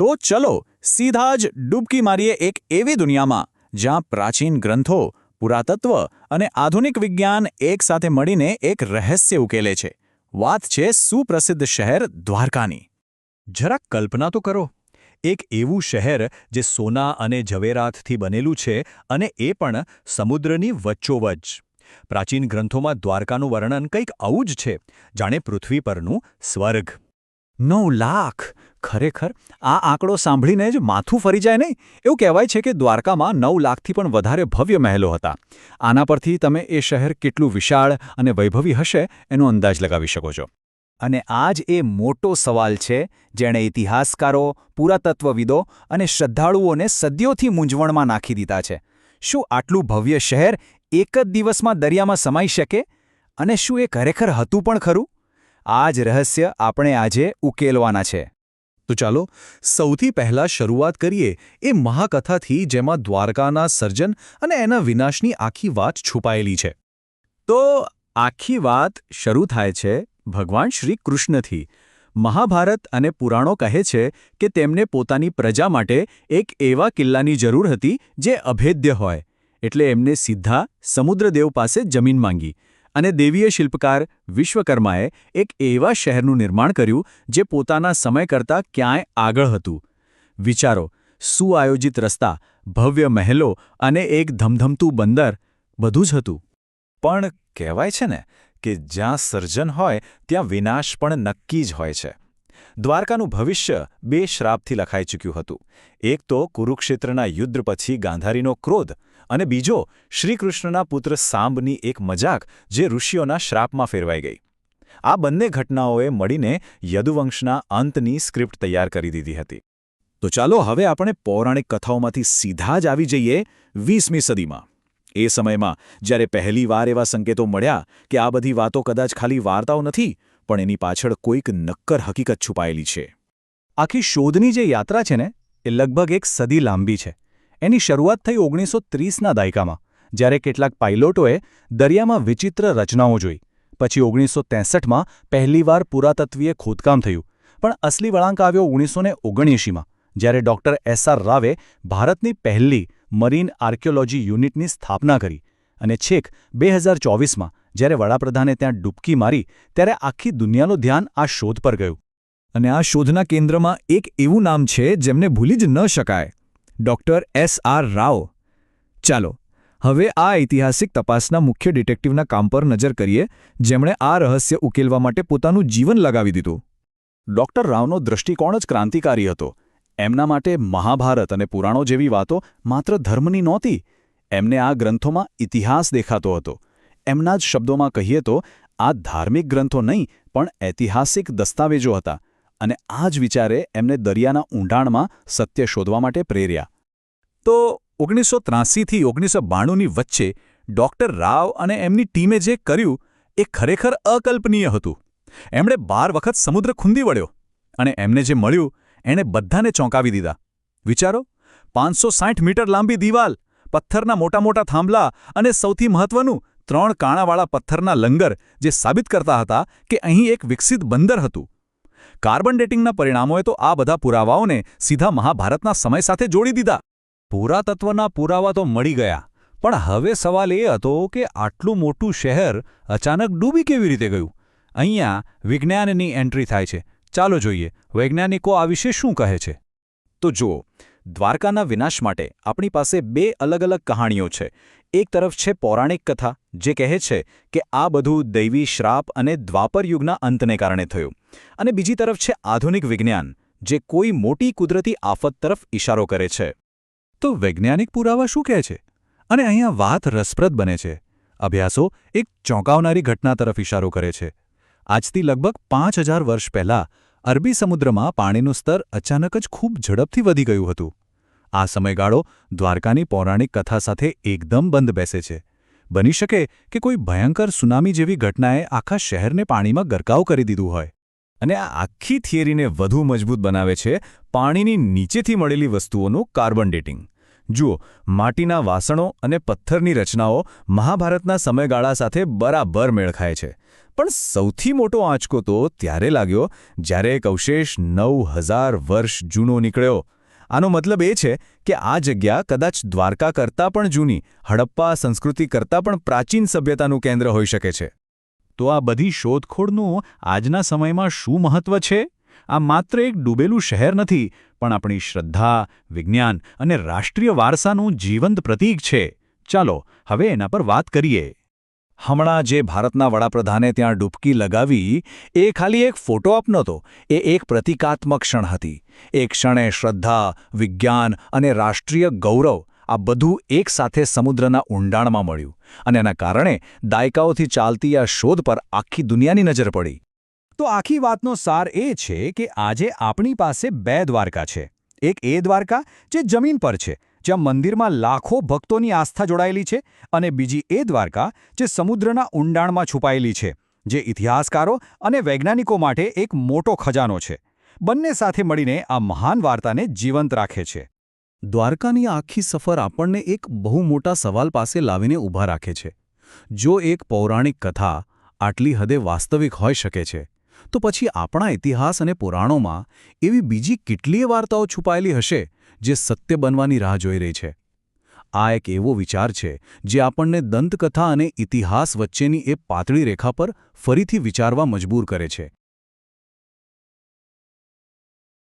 તો ચલો સીધા જ ડૂબકી મારીએ એક એવી દુનિયામાં જ્યાં પ્રાચીન ગ્રંથો, પુરાતત્વ અને આધુનિક વિજ્ઞાન એકસાથે મળીને એક રહસ્ય ઉકેલે છે. વાત છે સુપ્રસિદ્ધ શહેર દ્વારકાની. જરાક કલ્પના તો કરો, એક એવું શહેર જે સોના અને ઝવેરાતથી બનેલું છે અને એ પણ સમુદ્રની વચ્ચોવચ્ચ. પ્રાચીન ગ્રંથોમાં દ્વારકાનું વર્ણન કંઈક આવું જ છે, જાણે પૃથ્વી પરનું સ્વર્ગ. 9 લાખ! ખરેખર આ આંકડો સાંભળીને જ માથું ફરી જાય નહીં. એવું કહેવાય છે કે દ્વારકામાં 9 લાખથી પણ વધારે ભવ્ય મહેલો હતા. આના પરથી તમે એ શહેર કેટલું વિશાળ અને વૈભવી હશે એનો અંદાજ લગાવી શકો છો. અને આ જ એ મોટો સવાલ છે જેણે ઇતિહાસકારો, પુરાતત્વવિદો અને શ્રદ્ધાળુઓને સદીઓથી મૂંઝવણમાં નાખી દીધા છે. શું આટલું ભવ્ય શહેર એક જ દિવસમાં દરિયામાં સમાઈ શકે? અને શું એ ખરેખર હતું પણ ખરું? આ જ રહસ્ય આપણે આજે ઉકેલવાના છે. તો ચાલો સૌથી પહેલાં શરૂઆત કરીએ એ મહાકથાથી જેમાં દ્વારકાના સર્જન અને એના વિનાશની આખી વાત છુપાયેલી છે. તો આખી વાત શરૂ થાય છે ભગવાન શ્રી કૃષ્ણથી. મહાભારત અને પુરાણો કહે છે કે તેમને પોતાની પ્રજા માટે એક એવા કિલ્લાની જરૂર હતી જે અભેદ્ય હોય, એટલે એમને સીધા સમુદ્રદેવ પાસે જમીન માંગી. અને દેવીય શિલ્પકાર વિશ્વકર્માએ એક એવા શહેરનું નિર્માણ કર્યું જે પોતાના સમય કરતાં ક્યાંય આગળ હતું. વિચારો, સુઆયોજિત રસ્તા, ભવ્ય મહેલો અને એક ધમધમતું બંદર, બધું જ હતું. પણ કહેવાય છે ને કે જ્યાં સર્જન હોય ત્યાં વિનાશ પણ નક્કી જ હોય છે. દ્વારકાનું ભવિષ્ય 2 શ્રાપથી લખાઈ ચૂક્યું હતું. એક તો કુરુક્ષેત્રના યુદ્ધ પછી ગાંધારીનો ક્રોધ, અને બીજો શ્રીકૃષ્ણના પુત્ર સાંબની એક મજાક જે ઋષિઓના શ્રાપમાં ફેરવાઈ ગઈ. આ બંને ઘટનાઓએ મળીને યદુવંશના અંતની સ્ક્રિપ્ટ તૈયાર કરી દીધી હતી. તો ચાલો હવે આપણે પૌરાણિક કથાઓમાંથી સીધા જ આવી જઈએ 20મી સદીમાં. એ સમયમાં જ્યારે પહેલીવાર એવા સંકેતો મળ્યા કે આ બધી વાતો કદાચ ખાલી વાર્તાઓ નથી, પણ એની પાછળ કોઈક નક્કર હકીકત છુપાયેલી છે. આખી શોધની જે યાત્રા છે ને એ લગભગ એક સદી લાંબી છે. એની શરૂઆત થઈ 1930ના દાયકામાં, જ્યારે કેટલાક પાઇલોટોએ દરિયામાં વિચિત્ર રચનાઓ જોઈ. પછી 1963માં પહેલીવાર પુરાતત્વીય ખોદકામ થયું. પણ અસલી વળાંક આવ્યો 1979માં, જ્યારે ડૉક્ટર S.R. રાવે ભારતની પહેલી મરીન આર્કિયોલોજી યુનિટની સ્થાપના કરી. અને છેક 2024માં જ્યારે વડાપ્રધાને ત્યાં ડૂબકી મારી, ત્યારે આખી દુનિયાનું ધ્યાન આ શોધ પર ગયું. અને આ શોધના કેન્દ્રમાં એક એવું નામ છે જેમને ભૂલી જ ન શકાય, ડૉક્ટર S.R. રાવ. ચાલો હવે આ ઐતિહાસિક તપાસના મુખ્ય ડિટેક્ટિવના કામ પર નજર કરીએ, જેમણે આ રહસ્ય ઉકેલવા માટે પોતાનું જીવન લગાવી દીધું. ડૉક્ટર રાવનો દૃષ્ટિકોણ જ ક્રાંતિકારી હતો. એમના માટે મહાભારત અને પુરાણો જેવી વાતો માત્ર ધર્મની નહોતી. એમને આ ગ્રંથોમાં ઇતિહાસ દેખાતો હતો. એમના જ શબ્દોમાં કહીએ તો આ ધાર્મિક ગ્રંથો નહીં પણ ઐતિહાસિક દસ્તાવેજો હતા. અને આ જ વિચારે એમને દરિયાના ઊંડાણમાં સત્ય શોધવા માટે પ્રેર્યા. તો 1983થી 1992ની વચ્ચે ડૉક્ટર રાવ અને એમની ટીમે જે કર્યું એ ખરેખર અકલ્પનીય હતું. એમણે 12 વખત સમુદ્ર ખૂંદી વળ્યો, અને એમને જે મળ્યું એણે બધાને ચોંકાવી દીધા. વિચારો, 560 મીટર લાંબી દિવાલ, પથ્થરના મોટા મોટા થાંભલા અને સૌથી મહત્વનું 3 કાણાવાળા પથ્થરના લંગર, જે સાબિત કરતા હતા કે અહીં એક વિકસિત બંદર હતું. કાર્બન ડેટિંગના પરિણામોએ તો આ બધા પુરાવાઓને સીધા મહાભારતના સમય સાથે જોડી દીધા. પુરાતત્વના પુરાવા તો મળી ગયા, પણ હવે સવાલ એ હતો કે આટલું મોટું શહેર અચાનક ડૂબી કેવી રીતે ગયું? અહીંયા વિજ્ઞાનની એન્ટ્રી થાય છે. ચાલો જોઈએ વૈજ્ઞાનિકો આ વિશે શું કહે છે. તો જુઓ, દ્વારકાના વિનાશ માટે આપણી પાસે 2 અલગ અલગ કહાણીઓ છે. એક તરફ છે પૌરાણિક કથા, જે કહે છે કે આ બધું દૈવી શ્રાપ અને દ્વાપર યુગના અંતને કારણે થયું. અને બીજી તરફ છે આધુનિક વિજ્ઞાન, જે કોઈ મોટી કુદરતી આફત તરફ ઇશારો કરે છે. તો વૈજ્ઞાનિક પુરાવા શું કહે છે? અને અહીંયા વાત રસપ્રદ બને છે. અભ્યાસો એક ચોંકાવનારી ઘટના તરફ ઇશારો કરે છે. આજથી લગભગ 5000 વર્ષ પહેલાં અરબી સમુદ્રમાં પાણીનું સ્તર અચાનક જ ખૂબ ઝડપથી વધી ગયું હતું. આ સમયગાળો દ્વારકાની પૌરાણિક કથા સાથે એકદમ બંધ બેસે છે. બની શકે કે કોઈ ભયંકર સુનામી જેવી ઘટનાએ આખા શહેરને પાણીમાં ગરકાવ કરી દીધું હોય. અને આ આખી થિયરીને વધુ મજબૂત બનાવે છે પાણીની નીચેથી મળેલી વસ્તુઓનું કાર્બન ડેટિંગ. જુઓ, માટીના વાસણો અને પથ્થરની રચનાઓ મહાભારતના સમયગાળા સાથે બરાબર મેળ ખાય છે. પણ સૌથી મોટો આંચકો તો ત્યારે લાગ્યો જ્યારે એક અવશેષ 9000 વર્ષ જૂનો નીકળ્યો. આનો મતલબ એ છે કે આ જગ્યા કદાચ દ્વારકા કરતાં પણ જૂની, હડપ્પા સંસ્કૃતિ કરતાં પણ પ્રાચીન સભ્યતાનું કેન્દ્ર હોઈ શકે છે. તો આ બધી શોધખોળનું આજના સમયમાં શું મહત્વ છે? આ માત્ર એક ડૂબેલું શહેર નથી, પણ આપણી શ્રદ્ધા, વિજ્ઞાન અને રાષ્ટ્રીય વારસાનું જીવંત પ્રતીક છે. ચાલો હવે એના પર વાત કરીએ. હમણાં જે ભારતના વડાપ્રધાને ત્યાં ડૂબકી લગાવી, એ ખાલી એક ફોટો આપ નહોતો, એ એક પ્રતિકાત્મક ક્ષણ હતી. એ ક્ષણે શ્રદ્ધા, વિજ્ઞાન અને રાષ્ટ્રીય ગૌરવ આ બધું એકસાથે સમુદ્રના ઊંડાણમાં મળ્યું, અને એના કારણે દાયકાઓથી ચાલતી આ શોધ પર આખી દુનિયાની નજર પડી. તો આખી વાતનો સાર એ છે કે આજે આપણી પાસે બે દ્વારકા છે. એક એ દ્વારકા જે જમીન પર છે, જ્યાં મંદિરમાં લાખો ભક્તોની આસ્થા જોડાયેલી છે, અને બીજી એ દ્વારકા જે સમુદ્રના ઊંડાણમાં છુપાયેલી છે, જે ઇતિહાસકારો અને વૈજ્ઞાનિકો માટે એક મોટો ખજાનો છે. બંને સાથે મળીને આ મહાન વાર્તાને જીવંત રાખે છે. દ્વારકાની આખી સફર આપણને એક બહુ મોટા સવાલ પાસે લાવીને ઊભા રાખે છે. જો એક પૌરાણિક કથા આટલી હદે વાસ્તવિક હોઈ શકે છે, તો પછી આપણા ઇતિહાસ અને પુરાણોમાં એવી બીજી કેટલીય વાર્તાઓ છુપાયેલી હશે જે સત્ય બનવાની રાહ જોઈ રહી છે. આ એક એવો વિચાર છે જે આપણને દંતકથા અને ઇતિહાસ વચ્ચેની એ પાતળી રેખા પર ફરીથી વિચારવા મજબૂર કરે છે.